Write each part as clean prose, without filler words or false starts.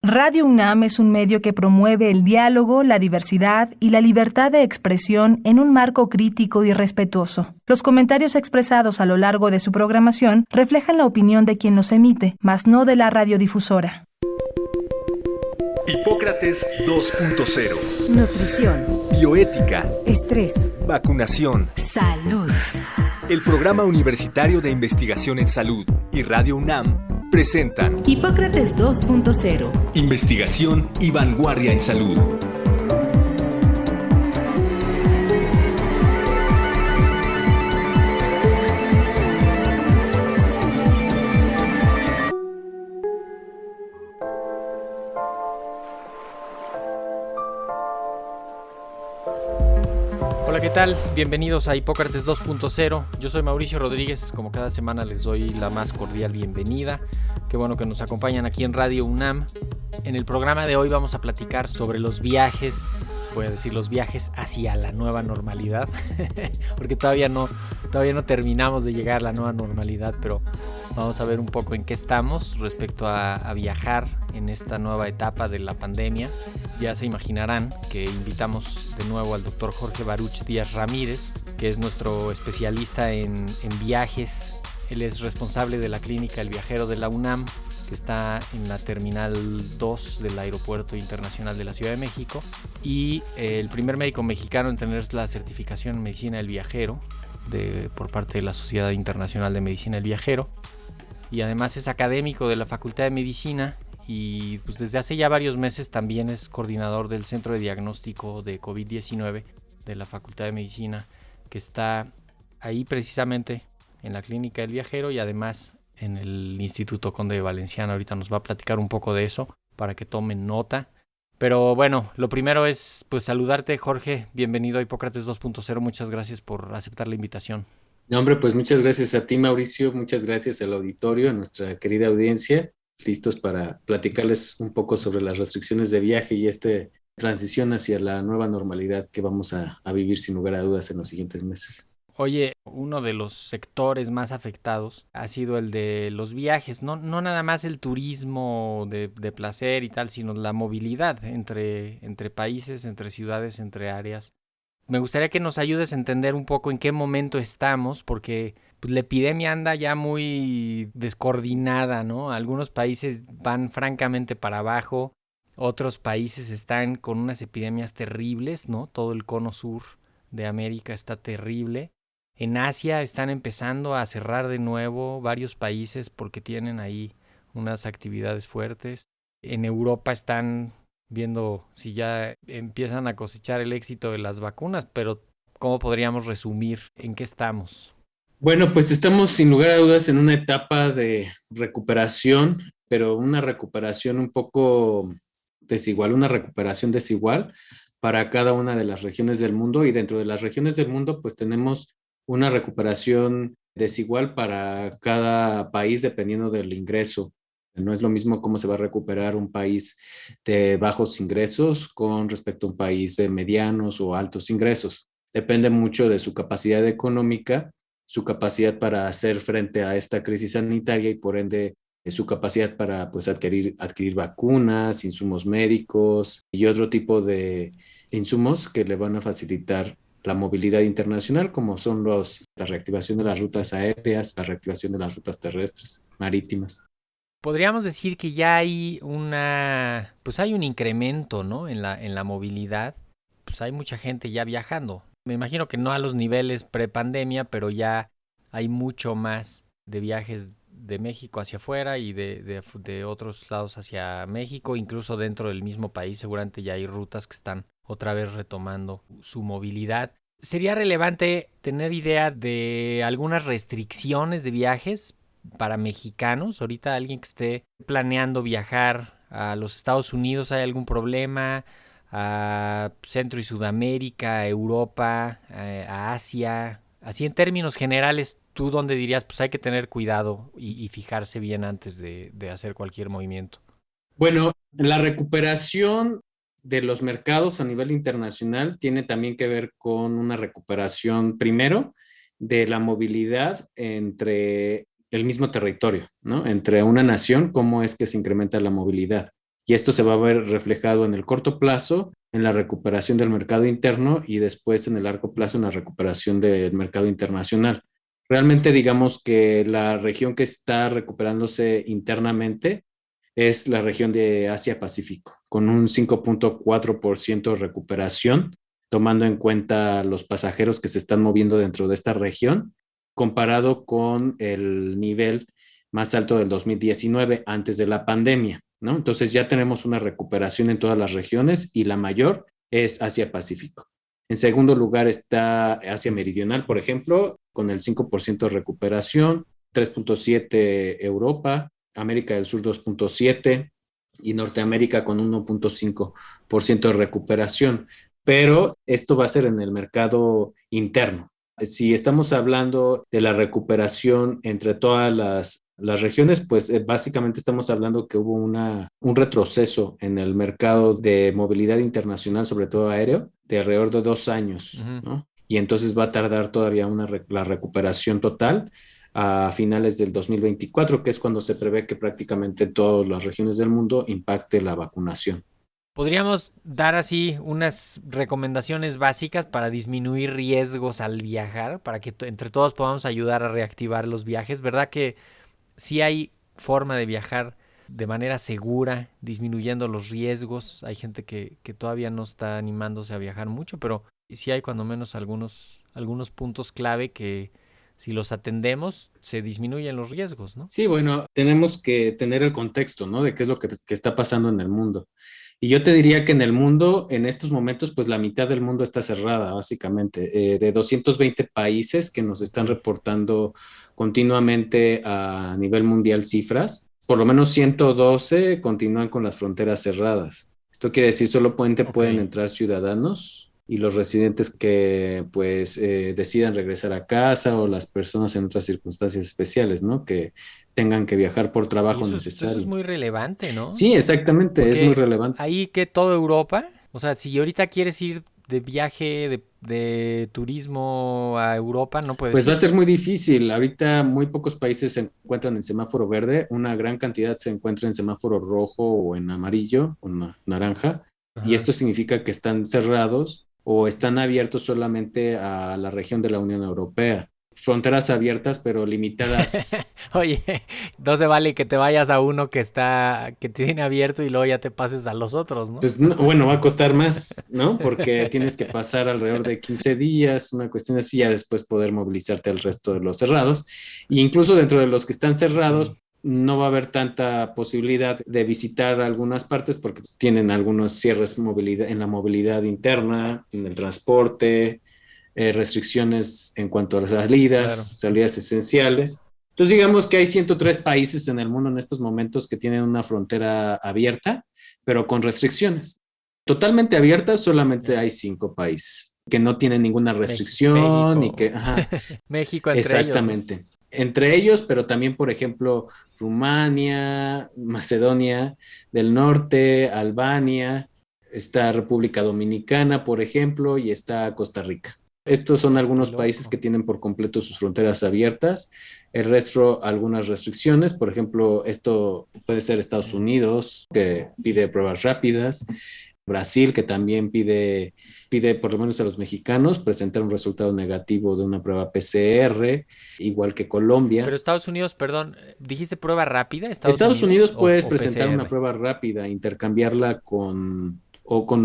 Radio UNAM es un medio que promueve el diálogo, la diversidad y la libertad de expresión en un marco crítico y respetuoso. Los comentarios expresados a lo largo de su programación reflejan la opinión de quien los emite, mas no de la radiodifusora. Hipócrates 2.0. Nutrición. Bioética. Estrés. Vacunación. Salud. El Programa Universitario de Investigación en Salud y Radio UNAM presentan Hipócrates 2.0. Investigación y vanguardia en salud. Hola, ¿qué tal? Bienvenidos a Hipócrates 2.0. Yo soy Mauricio Rodríguez. Como cada semana les doy la más cordial bienvenida. Qué bueno que nos acompañan aquí en Radio UNAM. En el programa de hoy vamos a platicar sobre los viajes, voy a decir los viajes hacia la nueva normalidad, porque todavía no terminamos de llegar a la nueva normalidad, pero vamos a ver un poco en qué estamos respecto a viajar en esta nueva etapa de la pandemia. Ya se imaginarán que invitamos de nuevo al doctor Jorge Baruch Díaz Ramírez, que es nuestro especialista en viajes. Él es responsable de la clínica El Viajero de la UNAM, que está en la Terminal 2 del Aeropuerto Internacional de la Ciudad de México, y el primer médico mexicano en tener la certificación en Medicina del Viajero por parte de la Sociedad Internacional de Medicina del Viajero, y además es académico de la Facultad de Medicina, y pues desde hace ya varios meses también es coordinador del Centro de Diagnóstico de COVID-19 de la Facultad de Medicina, que está ahí precisamente en la Clínica del Viajero y además en el Instituto Conde de Valenciana. Ahorita nos va a platicar un poco de eso para que tomen nota. Pero bueno, lo primero es pues saludarte, Jorge. Bienvenido a Hipócrates 2.0. Muchas gracias por aceptar la invitación. No, hombre, pues muchas gracias a ti, Mauricio. Muchas gracias al auditorio, a nuestra querida audiencia. Listos para platicarles un poco sobre las restricciones de viaje y esta transición hacia la nueva normalidad que vamos a vivir sin lugar a dudas en los siguientes meses. Oye, uno de los sectores más afectados ha sido el de los viajes, no nada más el turismo de placer y tal, sino la movilidad entre países, entre ciudades, entre áreas. Me gustaría que nos ayudes a entender un poco en qué momento estamos, porque pues, la epidemia anda ya muy descoordinada, ¿no? Algunos países van francamente para abajo, otros países están con unas epidemias terribles, ¿no? Todo el cono sur de América está terrible. En Asia están empezando a cerrar de nuevo varios países porque tienen ahí unas actividades fuertes. En Europa están viendo si ya empiezan a cosechar el éxito de las vacunas, pero ¿cómo podríamos resumir en qué estamos? Bueno, pues estamos sin lugar a dudas en una etapa de recuperación, pero una recuperación un poco desigual, una recuperación desigual para cada una de las regiones del mundo, y dentro de las regiones del mundo pues tenemos una recuperación desigual para cada país dependiendo del ingreso. No es lo mismo cómo se va a recuperar un país de bajos ingresos con respecto a un país de medianos o altos ingresos. Depende mucho de su capacidad económica, su capacidad para hacer frente a esta crisis sanitaria y por ende su capacidad para pues, adquirir vacunas, insumos médicos y otro tipo de insumos que le van a facilitar la movilidad internacional, como son la reactivación de las rutas aéreas, la reactivación de las rutas terrestres, marítimas. Podríamos decir que ya hay hay un incremento, ¿no? en la movilidad. Pues hay mucha gente ya viajando. Me imagino que no a los niveles prepandemia, pero ya hay mucho más de viajes de México hacia afuera y de otros lados hacia México, incluso dentro del mismo país. Seguramente ya hay rutas que están otra vez retomando su movilidad. ¿Sería relevante tener idea de algunas restricciones de viajes para mexicanos? Ahorita alguien que esté planeando viajar a los Estados Unidos, ¿hay algún problema? A Centro y Sudamérica, a Europa, a Asia. Así en términos generales, ¿tú dónde dirías pues hay que tener cuidado y fijarse bien antes de hacer cualquier movimiento? Bueno, la recuperación de los mercados a nivel internacional tiene también que ver con una recuperación, primero, de la movilidad entre el mismo territorio, ¿no? Entre una nación, cómo es que se incrementa la movilidad. Y esto se va a ver reflejado en el corto plazo, en la recuperación del mercado interno y después en el largo plazo en la recuperación del mercado internacional. Realmente digamos que la región que está recuperándose internamente es la región de Asia-Pacífico, con un 5.4% de recuperación, tomando en cuenta los pasajeros que se están moviendo dentro de esta región, comparado con el nivel más alto del 2019, antes de la pandemia, ¿no? Entonces ya tenemos una recuperación en todas las regiones y la mayor es Asia-Pacífico. En segundo lugar está Asia Meridional, por ejemplo, con el 5% de recuperación, 3.7 Europa, América del Sur 2.7 y Norteamérica con 1.5% de recuperación. Pero esto va a ser en el mercado interno. Si estamos hablando de la recuperación entre todas las regiones, pues básicamente estamos hablando que hubo un retroceso en el mercado de movilidad internacional, sobre todo aéreo, de alrededor de 2 años, ¿no? Y entonces va a tardar todavía la recuperación total a finales del 2024, que es cuando se prevé que prácticamente en todas las regiones del mundo impacte la vacunación. ¿Podríamos dar así unas recomendaciones básicas para disminuir riesgos al viajar, para que entre todos podamos ayudar a reactivar los viajes? ¿Verdad que sí hay forma de viajar de manera segura, disminuyendo los riesgos? Hay gente que todavía no está animándose a viajar mucho, pero sí hay cuando menos algunos puntos clave que si los atendemos se disminuyen los riesgos, ¿no? Sí, bueno, tenemos que tener el contexto, ¿no? De qué es lo que está pasando en el mundo. Y yo te diría que en el mundo, en estos momentos, pues la mitad del mundo está cerrada, básicamente. De 220 países que nos están reportando continuamente a nivel mundial cifras, por lo menos 112 continúan con las fronteras cerradas. Esto quiere decir solo pueden entrar ciudadanos y los residentes que pues decidan regresar a casa o las personas en otras circunstancias especiales, ¿no? Que tengan que viajar por trabajo necesario. Eso es muy relevante, ¿no? Sí, exactamente, porque es muy relevante. Ahí que toda Europa, o sea, si ahorita quieres ir de viaje, de turismo a Europa, no puedes Pues ir. va a ser muy difícil. Ahorita muy pocos países se encuentran en semáforo verde, una gran cantidad se encuentra en semáforo rojo o en amarillo o naranja. Ajá. Y esto significa que están cerrados o están abiertos solamente a la región de la Unión Europea. Fronteras abiertas, pero limitadas. Oye, no se vale que te vayas a uno que tiene abierto y luego ya te pases a los otros, ¿no? Pues no, bueno, va a costar más, ¿no? Porque tienes que pasar alrededor de 15 días, una cuestión así, ya después poder movilizarte al resto de los cerrados. Y incluso dentro de los que están cerrados, no va a haber tanta posibilidad de visitar algunas partes porque tienen algunos cierres en la movilidad interna, en el transporte, restricciones en cuanto a las salidas esenciales. Entonces digamos que hay 103 países en el mundo en estos momentos que tienen una frontera abierta, pero con restricciones. Totalmente abiertas solamente hay 5 países que no tienen ninguna restricción. México. Y que, ajá, México entre exactamente. ellos, ¿no? Entre ellos, pero también, por ejemplo, Rumania, Macedonia del Norte, Albania, está República Dominicana, por ejemplo, y está Costa Rica. Estos son algunos países que tienen por completo sus fronteras abiertas. El resto, algunas restricciones. Por ejemplo, esto puede ser Estados Unidos, que pide pruebas rápidas. Brasil, que también pide por lo menos a los mexicanos presentar un resultado negativo de una prueba PCR, igual que Colombia. Pero Estados Unidos, perdón, ¿dijiste prueba rápida? Estados Unidos puedes presentar una prueba rápida, intercambiarla con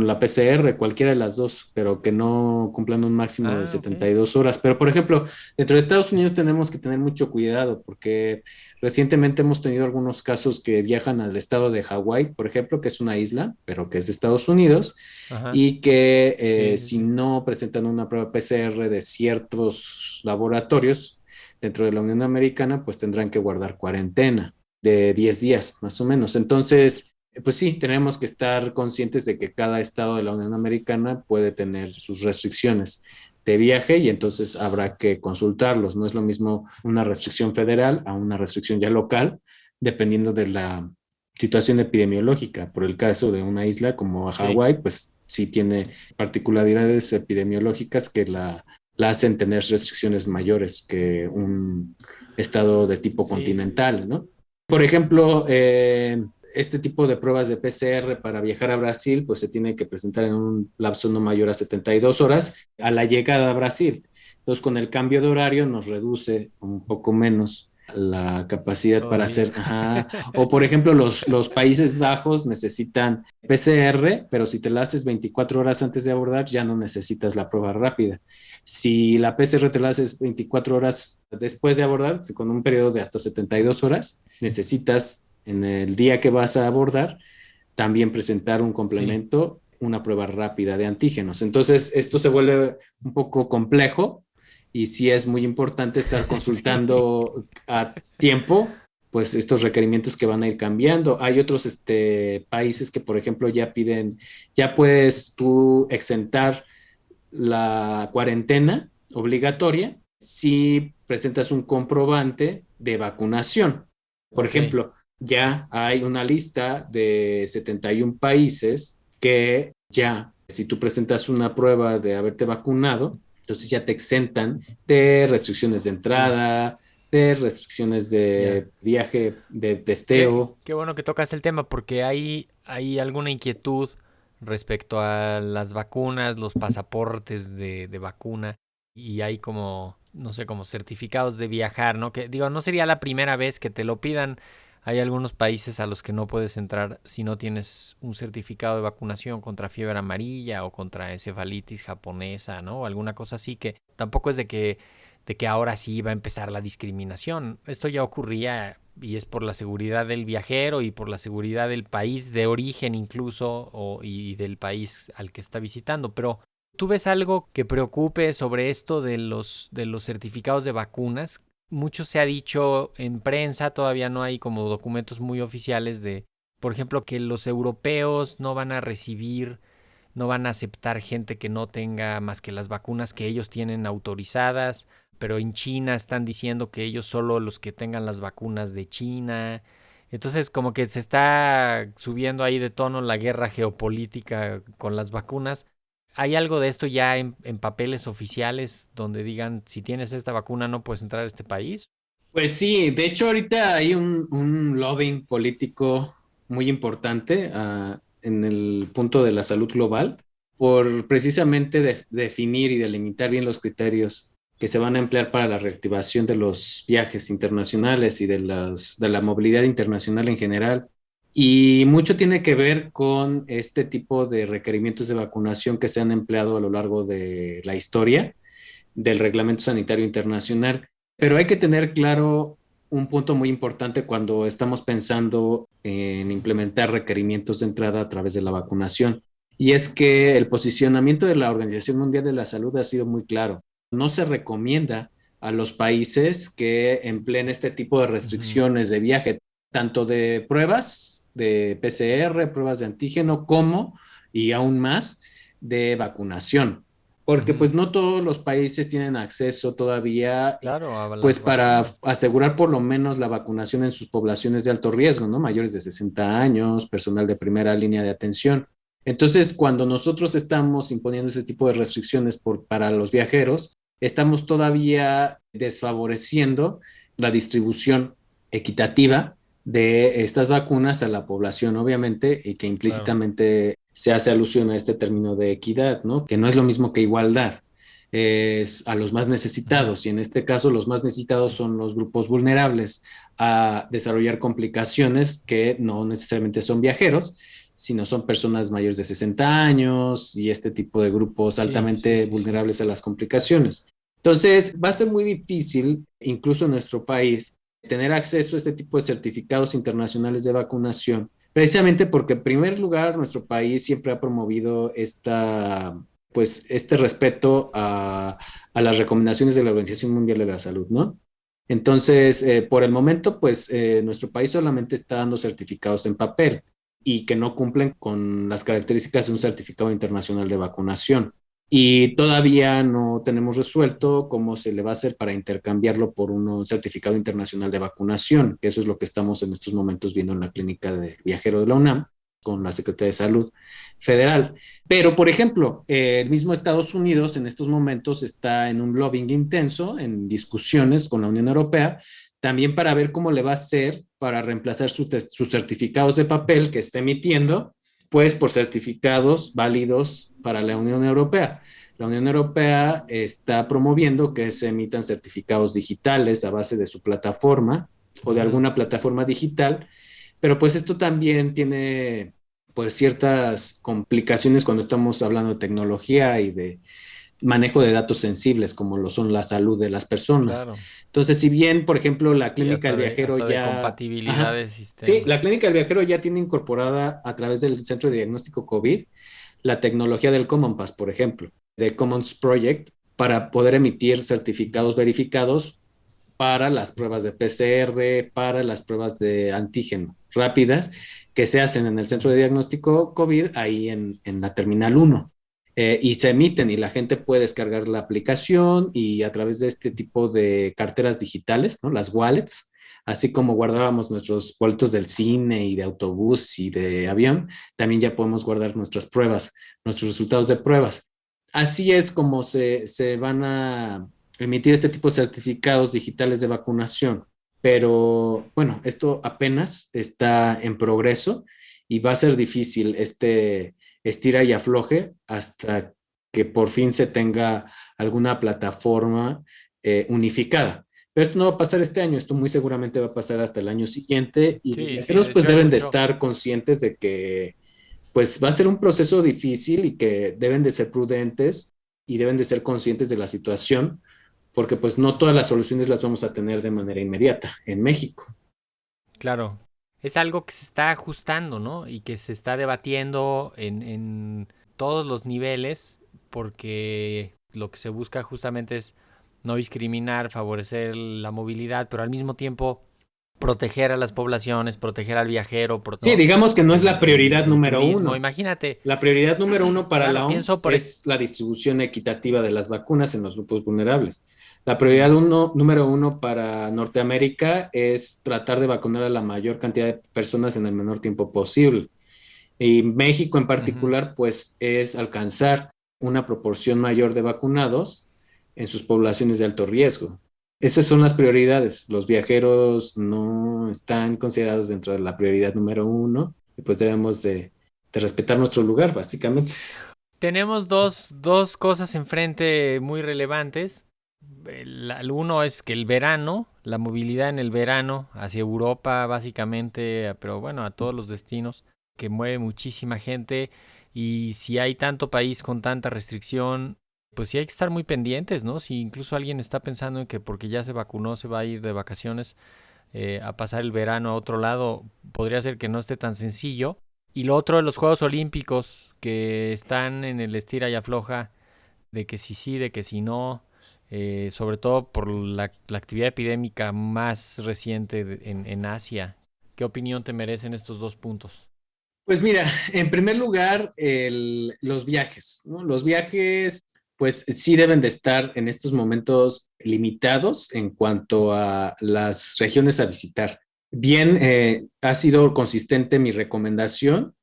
la PCR, cualquiera de las dos, pero que no cumplan un máximo de 72 horas. Pero, por ejemplo, dentro de Estados Unidos tenemos que tener mucho cuidado porque recientemente hemos tenido algunos casos que viajan al estado de Hawái, por ejemplo, que es una isla, pero que es de Estados Unidos, y que si no presentan una prueba PCR de ciertos laboratorios dentro de la Unión Americana, pues tendrán que guardar cuarentena de 10 días, más o menos. Entonces, pues sí, tenemos que estar conscientes de que cada estado de la Unión Americana puede tener sus restricciones de viaje y entonces habrá que consultarlos. No es lo mismo una restricción federal a una restricción ya local, dependiendo de la situación epidemiológica. Por el caso de una isla como Hawái, pues sí tiene particularidades epidemiológicas que la hacen tener restricciones mayores que un estado de tipo continental, ¿no? Por ejemplo, este tipo de pruebas de PCR para viajar a Brasil, pues se tiene que presentar en un lapso no mayor a 72 horas a la llegada a Brasil. Entonces, con el cambio de horario nos reduce un poco menos la capacidad para Todavía. hacer, ajá. O por ejemplo, los Países Bajos necesitan PCR, pero si te la haces 24 horas antes de abordar, ya no necesitas la prueba rápida. Si la PCR te la haces 24 horas después de abordar, con un periodo de hasta 72 horas, necesitas en el día que vas a abordar también presentar un Sí. complemento, una prueba rápida de antígenos. Entonces, esto se vuelve un poco complejo y sí es muy importante estar Sí. consultando a tiempo, pues estos requerimientos que van a ir cambiando. Hay otros países que, por ejemplo, ya piden, ya puedes tú exentar la cuarentena obligatoria si presentas un comprobante de vacunación. Por Ok. ejemplo, ya hay una lista de 71 países que ya, si tú presentas una prueba de haberte vacunado, entonces ya te exentan de restricciones de Sí, entrada, de restricciones ya. de viaje, de Qué, testeo. qué bueno que tocas el tema porque hay alguna inquietud respecto a las vacunas, los pasaportes de vacuna y hay como, no sé, como certificados de viajar, ¿no? Que digo, no sería la primera vez que te lo pidan. Hay algunos países a los que no puedes entrar si no tienes un certificado de vacunación contra fiebre amarilla o contra encefalitis japonesa, ¿no? O alguna cosa así que tampoco es de que ahora sí va a empezar la discriminación. Esto ya ocurría y es por la seguridad del viajero y por la seguridad del país de origen incluso y del país al que está visitando. Pero ¿tú ves algo que preocupe sobre esto de los certificados de vacunas? Mucho se ha dicho en prensa, todavía no hay como documentos muy oficiales de, por ejemplo, que los europeos no van a recibir, no van a aceptar gente que no tenga más que las vacunas que ellos tienen autorizadas, pero en China están diciendo que ellos solo los que tengan las vacunas de China. Entonces como que se está subiendo ahí de tono la guerra geopolítica con las vacunas. ¿Hay algo de esto ya en papeles oficiales donde digan si tienes esta vacuna no puedes entrar a este país? Pues sí, de hecho ahorita hay un lobbying político muy importante en el punto de la salud global por precisamente definir y delimitar bien los criterios que se van a emplear para la reactivación de los viajes internacionales y de la movilidad internacional en general. Y mucho tiene que ver con este tipo de requerimientos de vacunación que se han empleado a lo largo de la historia del Reglamento Sanitario Internacional. Pero hay que tener claro un punto muy importante cuando estamos pensando en implementar requerimientos de entrada a través de la vacunación. Y es que el posicionamiento de la Organización Mundial de la Salud ha sido muy claro. No se recomienda a los países que empleen este tipo de Ujú. restricciones de viaje, tanto de pruebas de PCR, pruebas de antígeno, como, y aún más, de vacunación, porque Ujú. pues no todos los países tienen acceso todavía, Claro, a pues las para vacunas. asegurar por lo menos la vacunación en sus poblaciones de alto riesgo, ¿no? Mayores de 60 años, personal de primera línea de atención. Entonces, cuando nosotros estamos imponiendo ese tipo de restricciones para los viajeros, estamos todavía desfavoreciendo la distribución equitativa de estas vacunas a la población, obviamente, y que Claro. implícitamente se hace alusión a este término de equidad, ¿no? Que no es lo mismo que igualdad, es a los más Ujú. necesitados, y en este caso los más necesitados son los grupos vulnerables a desarrollar complicaciones que no necesariamente son viajeros, sino son personas mayores de 60 años y este tipo de grupos Sí, sí, altamente sí, sí. vulnerables a las complicaciones. Entonces, va a ser muy difícil, incluso en nuestro país, tener acceso a este tipo de certificados internacionales de vacunación, precisamente porque en primer lugar nuestro país siempre ha promovido pues, este respeto a las recomendaciones de la Organización Mundial de la Salud, ¿no? Entonces, por el momento, pues nuestro país solamente está dando certificados en papel y que no cumplen con las características de un certificado internacional de vacunación. Y todavía no tenemos resuelto cómo se le va a hacer para intercambiarlo por un certificado internacional de vacunación, que eso es lo que estamos en estos momentos viendo en la clínica de viajero de la UNAM con la Secretaría de Salud Federal. Pero, por ejemplo, el mismo Estados Unidos en estos momentos está en un lobbying intenso, en discusiones con la Unión Europea, también para ver cómo le va a hacer para reemplazar sus certificados de papel que está emitiendo, pues por certificados válidos para la Unión Europea. La Unión Europea está promoviendo que se emitan certificados digitales a base de su plataforma o de alguna plataforma digital, pero pues esto también tiene pues ciertas complicaciones cuando estamos hablando de tecnología y de manejo de datos sensibles, como lo son la salud de las personas. Claro. Entonces, si bien, por ejemplo, la Sí, clínica del viajero hasta de ya... compatibilidad Ajá, de sí, sistemas. la clínica del viajero ya tiene incorporada a través del Centro de Diagnóstico COVID la tecnología del Common Pass, por ejemplo, de Commons Project, para poder emitir certificados verificados para las pruebas de PCR, para las pruebas de antígeno rápidas que se hacen en el centro de diagnóstico COVID, ahí en la Terminal 1. Y se emiten y la gente puede descargar la aplicación y a través de este tipo de carteras digitales, ¿no? Las wallets, así como guardábamos nuestros boletos del cine y de autobús y de avión, también ya podemos guardar nuestras pruebas, nuestros resultados de pruebas. Así es como se van a emitir este tipo de certificados digitales de vacunación. Pero bueno, esto apenas está en progreso y va a ser difícil este estira y afloje hasta que por fin se tenga alguna plataforma unificada. Pero esto no va a pasar este año, esto muy seguramente va a pasar hasta el año siguiente y los Sí, sí, viajeros de pues hecho hay deben de mucho. estar conscientes de que pues va a ser un proceso difícil y que deben de ser prudentes y deben de ser conscientes de la situación porque pues no todas las soluciones las vamos a tener de manera inmediata en México. Claro. Es algo que se está ajustando, ¿no? Y que se está debatiendo en todos los niveles, porque lo que se busca justamente es no discriminar, favorecer la movilidad, pero al mismo tiempo proteger a las poblaciones, proteger al viajero, Sí, ¿no? digamos que no es la prioridad El número turismo. uno. Imagínate, La prioridad número uno para claro, la pienso OMS por... es la distribución equitativa de las vacunas en los grupos vulnerables. La prioridad Sí. número uno para Norteamérica es tratar de vacunar a la mayor cantidad de personas en el menor tiempo posible. Y México en Ujú. particular, pues es alcanzar una proporción mayor de vacunados en sus poblaciones de alto riesgo. Esas son las prioridades. Los viajeros no están considerados dentro de la prioridad número uno y pues debemos de respetar nuestro lugar, básicamente. Tenemos dos cosas enfrente muy relevantes. El uno es que el verano, la movilidad en el verano hacia Europa básicamente, pero bueno, a todos los destinos, que mueve muchísima gente. Y si hay tanto país con tanta restricción, pues sí hay que estar muy pendientes, ¿no? Si incluso alguien está pensando en que porque ya se vacunó se va a ir de vacaciones a pasar el verano a otro lado, podría ser que no esté tan sencillo. Y lo otro de los Juegos Olímpicos, que están en el estira y afloja, de que sí, de que si no, sobre todo por la actividad epidémica más reciente en Asia. ¿Qué opinión te merecen estos dos puntos? Pues mira, en primer lugar, los viajes, ¿no? Los viajes, pues sí deben de estar en estos momentos limitados en cuanto a las regiones a visitar. Bien, ha sido consistente mi recomendación,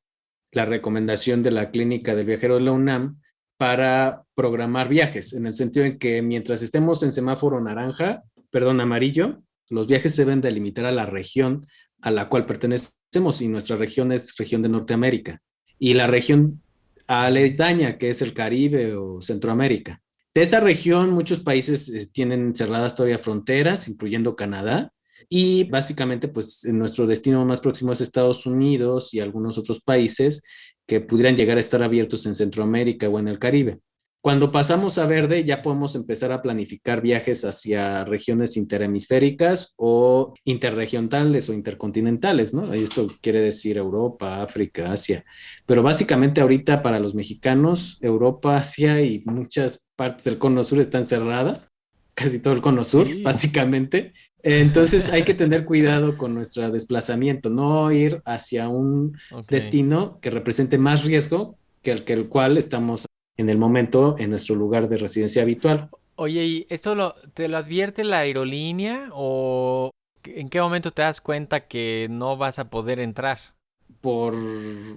la recomendación de la Clínica del Viajero de la UNAM para programar viajes, en el sentido en que mientras estemos en semáforo naranja, perdón, amarillo, los viajes se deben de limitar a la región a la cual pertenecemos y nuestra región es región de Norteamérica y la región Ujú. aledaña que es el Caribe o Centroamérica. De esa región muchos países tienen cerradas todavía fronteras, incluyendo Canadá, y básicamente pues nuestro destino más próximo es Estados Unidos y algunos otros países que pudieran llegar a estar abiertos en Centroamérica o en el Caribe. Cuando pasamos a verde, ya podemos empezar a planificar viajes hacia regiones interhemisféricas o interregionales o intercontinentales, ¿no? Esto quiere decir Europa, África, Asia. Pero básicamente ahorita para los mexicanos, Europa, Asia y muchas partes del cono sur están cerradas, casi todo el cono sur, Sí. básicamente. Entonces hay que tener cuidado con nuestro desplazamiento, no ir hacia un Ok. destino que represente más riesgo que el cual estamos en el momento en nuestro lugar de residencia habitual. Oye, ¿y esto te lo advierte la aerolínea o en qué momento te das cuenta que no vas a poder entrar? por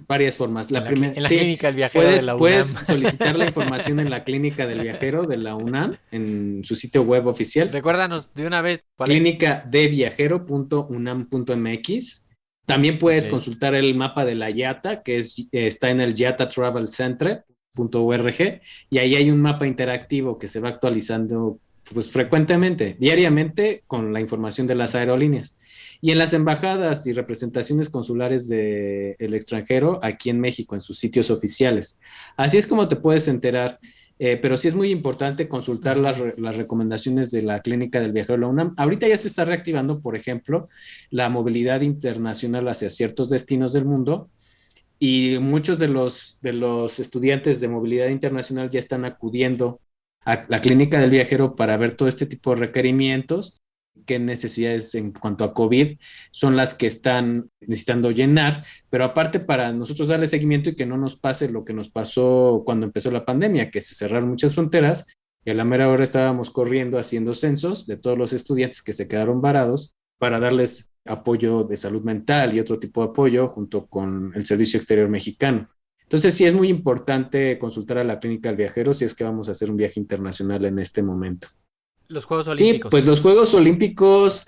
varias formas. En la clínica del viajero de la UNAM. Puedes solicitar la información en la clínica del viajero de la UNAM, en su sitio web oficial. Recuérdanos de una vez. Clínicadeviajero.unam.mx. También puedes consultar el mapa de la IATA, que está en el yatatravelcentre.org, y ahí hay un mapa interactivo que se va actualizando pues frecuentemente, diariamente, con la información de las aerolíneas. Y en las embajadas y representaciones consulares del extranjero aquí en México, en sus sitios oficiales. Así es como te puedes enterar, pero sí es muy importante consultar las recomendaciones de la Clínica del Viajero de la UNAM. Ahorita ya se está reactivando, por ejemplo, la movilidad internacional hacia ciertos destinos del mundo, y muchos de los estudiantes de movilidad internacional ya están acudiendo a la Clínica del Viajero para ver todo este tipo de requerimientos, qué necesidades en cuanto a COVID son las que están necesitando llenar, pero aparte para nosotros darle seguimiento y que no nos pase lo que nos pasó cuando empezó la pandemia, que se cerraron muchas fronteras y a la mera hora estábamos corriendo haciendo censos de todos los estudiantes que se quedaron varados para darles apoyo de salud mental y otro tipo de apoyo junto con el Servicio Exterior Mexicano. Entonces sí es muy importante consultar a la Clínica del Viajero si es que vamos a hacer un viaje internacional en este momento. Los Juegos Olímpicos. Sí, pues los Juegos Olímpicos,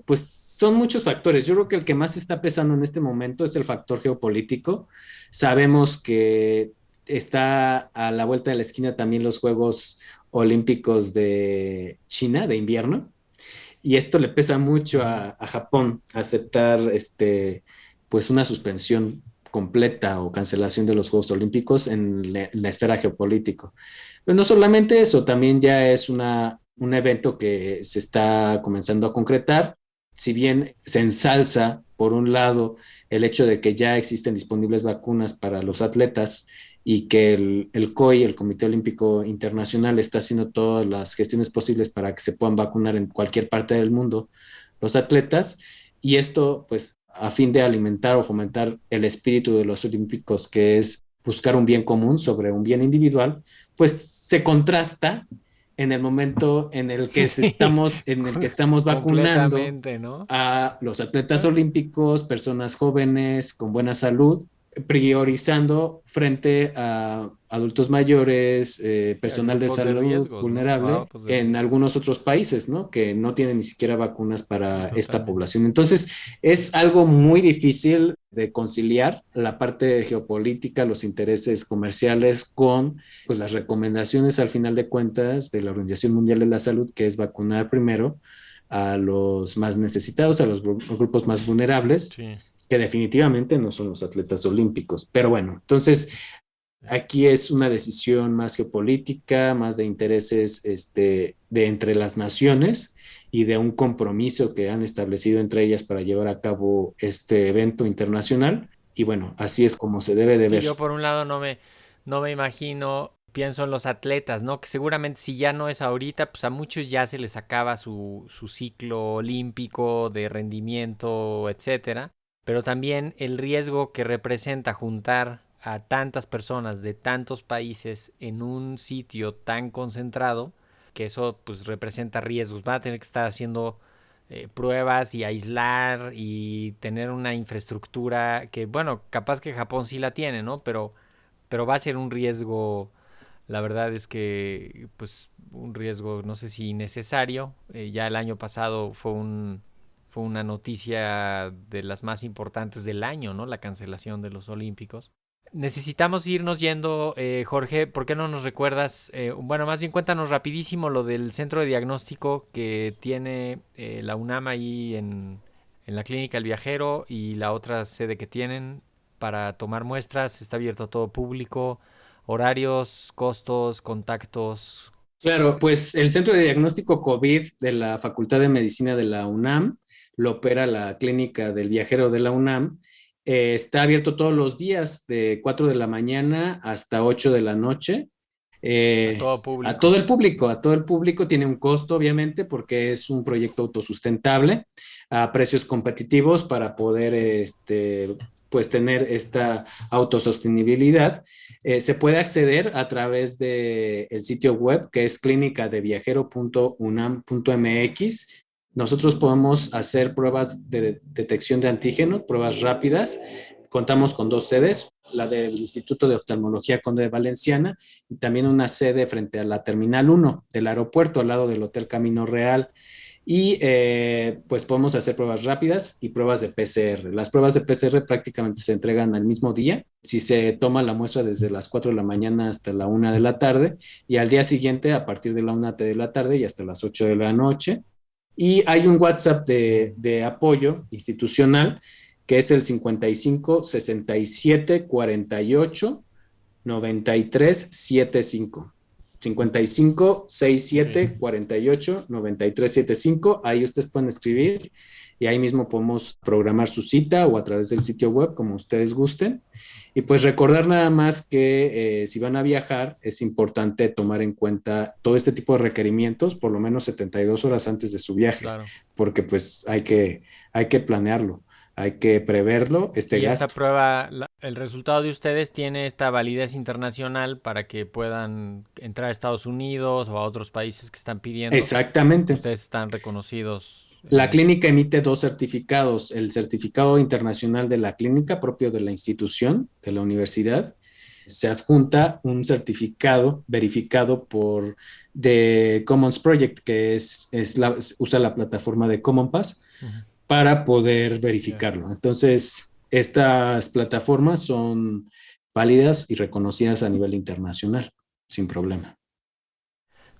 pues son muchos factores. Yo creo que el que más está pesando en este momento es el factor geopolítico. Sabemos que está a la vuelta de la esquina también los Juegos Olímpicos de China, de invierno, y esto le pesa mucho a Japón aceptar pues una suspensión completa o cancelación de los Juegos Olímpicos en la esfera geopolítica. Pero no solamente eso, también ya es un evento que se está comenzando a concretar. Si bien se ensalza, por un lado, el hecho de que ya existen disponibles vacunas para los atletas y que el COI, el Comité Olímpico Internacional, está haciendo todas las gestiones posibles para que se puedan vacunar en cualquier parte del mundo los atletas, y esto, pues, a fin de alimentar o fomentar el espíritu de los olímpicos, que es buscar un bien común sobre un bien individual, pues se contrasta en el momento en el que estamos vacunando, ¿no?, a los atletas olímpicos, personas jóvenes con buena salud, priorizando frente a adultos mayores, personal de salud riesgos, vulnerable, ¿no? En algunos otros países, ¿no?, que no tienen ni siquiera vacunas para esta población. Entonces, es algo muy difícil de conciliar la parte geopolítica, los intereses comerciales con, pues, las recomendaciones al final de cuentas de la Organización Mundial de la Salud, que es vacunar primero a los más necesitados, a los grupos más vulnerables, que definitivamente no son los atletas olímpicos. Pero bueno, entonces aquí es una decisión más geopolítica, más de intereses de entre las naciones y de un compromiso que han establecido entre ellas para llevar a cabo este evento internacional. Y bueno, así es como se debe de ver. Yo por un lado no me imagino, pienso en los atletas, ¿no? Que seguramente si ya no es ahorita, pues a muchos ya se les acaba su ciclo olímpico de rendimiento, etcétera. Pero también el riesgo que representa juntar a tantas personas de tantos países en un sitio tan concentrado, que eso pues representa riesgos. Van a tener que estar haciendo pruebas y aislar y tener una infraestructura que, bueno, capaz que Japón sí la tiene, ¿no? Pero va a ser un riesgo, la verdad es que pues un riesgo, no sé si necesario. Ya el año pasado fue una noticia de las más importantes del año, ¿no?, la cancelación de los Olímpicos. Necesitamos irnos yendo, Jorge. ¿Por qué no nos recuerdas? Bueno, más bien cuéntanos rapidísimo lo del centro de diagnóstico que tiene la UNAM ahí en la Clínica del Viajero, y la otra sede que tienen para tomar muestras. Está abierto a todo público. Horarios, costos, contactos. Claro, pues el centro de diagnóstico COVID de la Facultad de Medicina de la UNAM lo opera la Clínica del Viajero de la UNAM. Está abierto todos los días de 4 de la mañana hasta 8 de la noche. A todo público. A todo el público. Tiene un costo, obviamente, porque es un proyecto autosustentable a precios competitivos para poder pues tener esta autosostenibilidad. Se puede acceder a través del sitio web, que es clinicadeviajero.unam.mx. Nosotros podemos hacer pruebas de detección de antígenos, pruebas rápidas, Contamos con 2 sedes, la del Instituto de Oftalmología Conde de Valenciana y también una sede frente a la Terminal 1 del aeropuerto, al lado del Hotel Camino Real. Y pues podemos hacer pruebas rápidas y pruebas de PCR. Las pruebas de PCR prácticamente se entregan al mismo día. Si se toma la muestra desde las 4 de la mañana hasta la 1 de la tarde y al día siguiente a partir de la 1 de la tarde y hasta las 8 de la noche. Y hay un WhatsApp de apoyo institucional que es el 55 67 48 93 75. 55 67 48 93 75. Ahí ustedes pueden escribir y ahí mismo podemos programar su cita o a través del sitio web, como ustedes gusten. Y pues recordar nada más que si van a viajar, es importante tomar en cuenta todo este tipo de requerimientos por lo menos 72 horas antes de su viaje, claro, porque pues hay que planearlo. Hay que preverlo, gasto. Y esta prueba, el resultado de ustedes tiene esta validez internacional para que puedan entrar a Estados Unidos o a otros países que están pidiendo. Exactamente. Ustedes están reconocidos. La clínica emite 2 certificados. El certificado internacional de la clínica, propio de la institución, de la universidad. Se adjunta un certificado verificado por The Commons Project, que usa la plataforma de Common Pass. Uh-huh. Para poder verificarlo. Entonces, estas plataformas son válidas y reconocidas a nivel internacional, sin problema.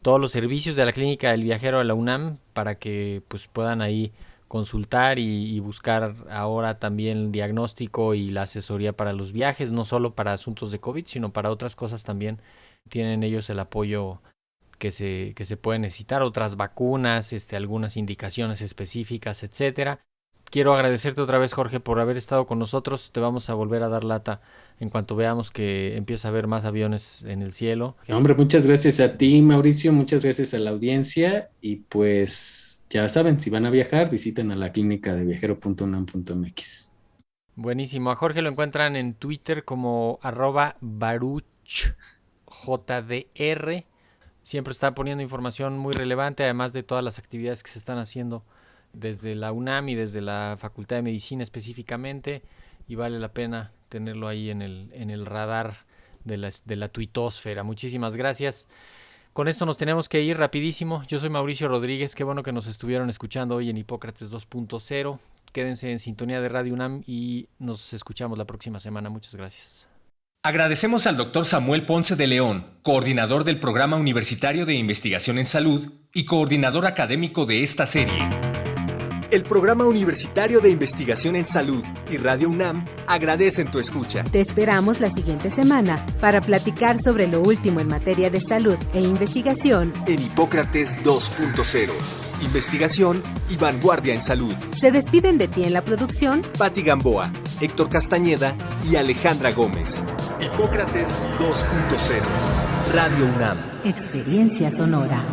Todos los servicios de la Clínica del Viajero de la UNAM para que pues, puedan ahí consultar y buscar ahora también el diagnóstico y la asesoría para los viajes, no solo para asuntos de COVID, sino para otras cosas también. Tienen ellos el apoyo que se puede necesitar, otras vacunas, algunas indicaciones específicas, etcétera. Quiero agradecerte otra vez, Jorge, por haber estado con nosotros. Te vamos a volver a dar lata en cuanto veamos que empieza a haber más aviones en el cielo. Hombre, muchas gracias a ti, Mauricio, muchas gracias a la audiencia y pues ya saben, si van a viajar, visiten a la clínica de viajero.unam.mx. Buenísimo. A Jorge lo encuentran en Twitter como @baruchjdr. Siempre está poniendo información muy relevante, además de todas las actividades que se están haciendo desde la UNAM y desde la Facultad de Medicina específicamente, y vale la pena tenerlo ahí en el radar de la tuitosfera. Muchísimas gracias. Con esto nos tenemos que ir rapidísimo. Yo soy Mauricio Rodríguez, qué bueno que nos estuvieron escuchando hoy en Hipócrates 2.0. Quédense en sintonía de Radio UNAM y nos escuchamos la próxima semana. Muchas gracias. Agradecemos al Dr. Samuel Ponce de León, coordinador del Programa Universitario de Investigación en Salud y coordinador académico de esta serie. El Programa Universitario de Investigación en Salud y Radio UNAM agradecen tu escucha. Te esperamos la siguiente semana para platicar sobre lo último en materia de salud e investigación en Hipócrates 2.0. Investigación y vanguardia en salud. Se despiden de ti en la producción Patti Gamboa, Héctor Castañeda y Alejandra Gómez. Hipócrates 2.0. Radio UNAM. Experiencia sonora.